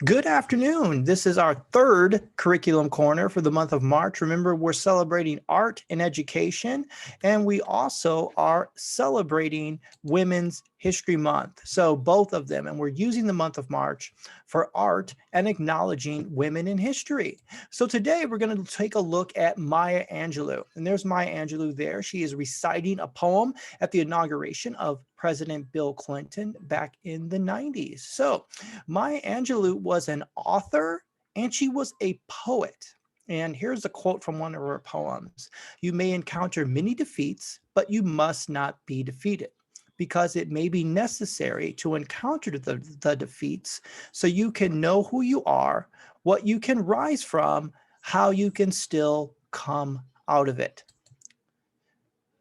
Good afternoon. This is our third curriculum corner for the month of March. Remember, we're celebrating art and education, and we also are celebrating Women's History Month. So both of them, and we're using the month of March for art and acknowledging women in history. So today we're going to take a look at Maya Angelou. And there's Maya Angelou there. She is reciting a poem at the inauguration of President Bill Clinton back in the 90s. So Maya Angelou was an author and she was a poet. And here's a quote from one of her poems. You may encounter many defeats, but you must not be defeated, because it may be necessary to encounter the defeats so you can know who you are, what you can rise from, how you can still come out of it.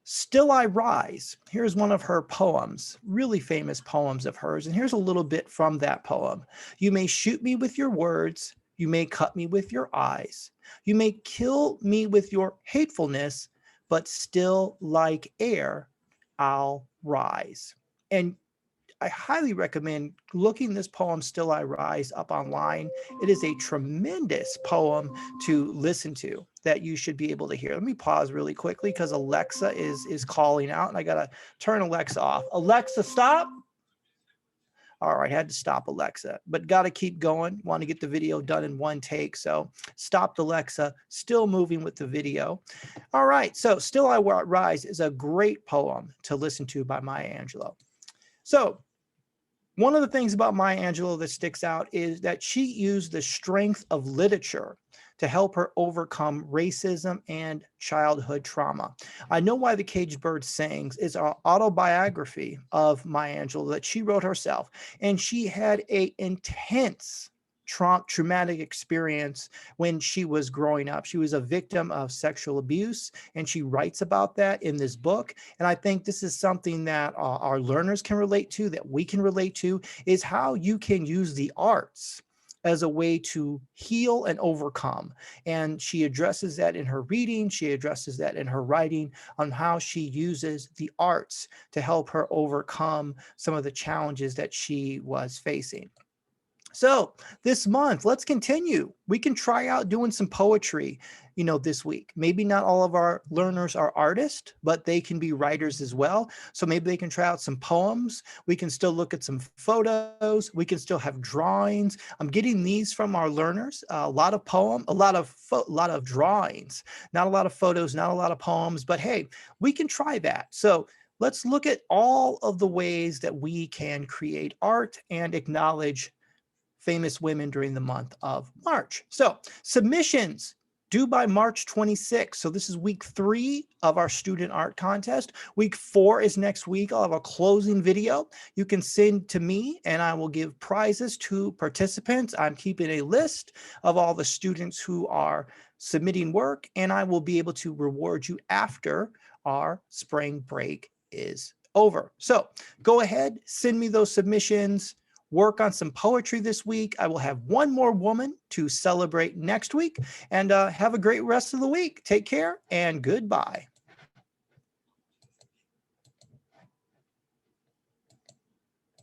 Still I Rise. Here's one of her poems, really famous poems of hers. And here's a little bit from that poem. You may shoot me with your words. You may cut me with your eyes. You may kill me with your hatefulness, but still like air, I'll rise. And I highly recommend looking this poem, Still I Rise, up online. It is a tremendous poem to listen to that you should be able to hear. Let me pause really quickly because Alexa is calling out and I got to turn Alexa off. Alexa, stop. All right, had to stop Alexa, but got to keep going. Want to get the video done in one take. So stopped Alexa, still moving with the video. All right, so Still I Rise is a great poem to listen to by Maya Angelou. So one of the things about Maya Angelou that sticks out is that she used the strength of literature to help her overcome racism and childhood trauma. I Know Why the Caged Bird Sings is an autobiography of Maya Angelou that she wrote herself, and she had an intense traumatic experience when she was growing up. She was a victim of sexual abuse, and she writes about that in this book. And I think this is something that our learners can relate to, that we can relate to, is how you can use the arts as a way to heal and overcome. And she addresses that in her reading. She addresses that in her writing on how she uses the arts to help her overcome some of the challenges that she was facing. So this month, let's continue. We can try out doing some poetry, this week. Maybe not all of our learners are artists, but they can be writers as well. So maybe they can try out some poems. We can still look at some photos. We can still have drawings. I'm getting these from our learners. A lot of drawings, not a lot of photos, not a lot of poems, but hey, we can try that. So let's look at all of the ways that we can create art and acknowledge famous women during the month of March. So submissions due by March 26th. So this is week 3 of our student art contest. Week 4 is next week. I'll have a closing video you can send to me and I will give prizes to participants. I'm keeping a list of all the students who are submitting work, and I will be able to reward you after our spring break is over. So go ahead, send me those submissions. Work on some poetry this week. I will have one more woman to celebrate next week, and have a great rest of the week. Take care and goodbye.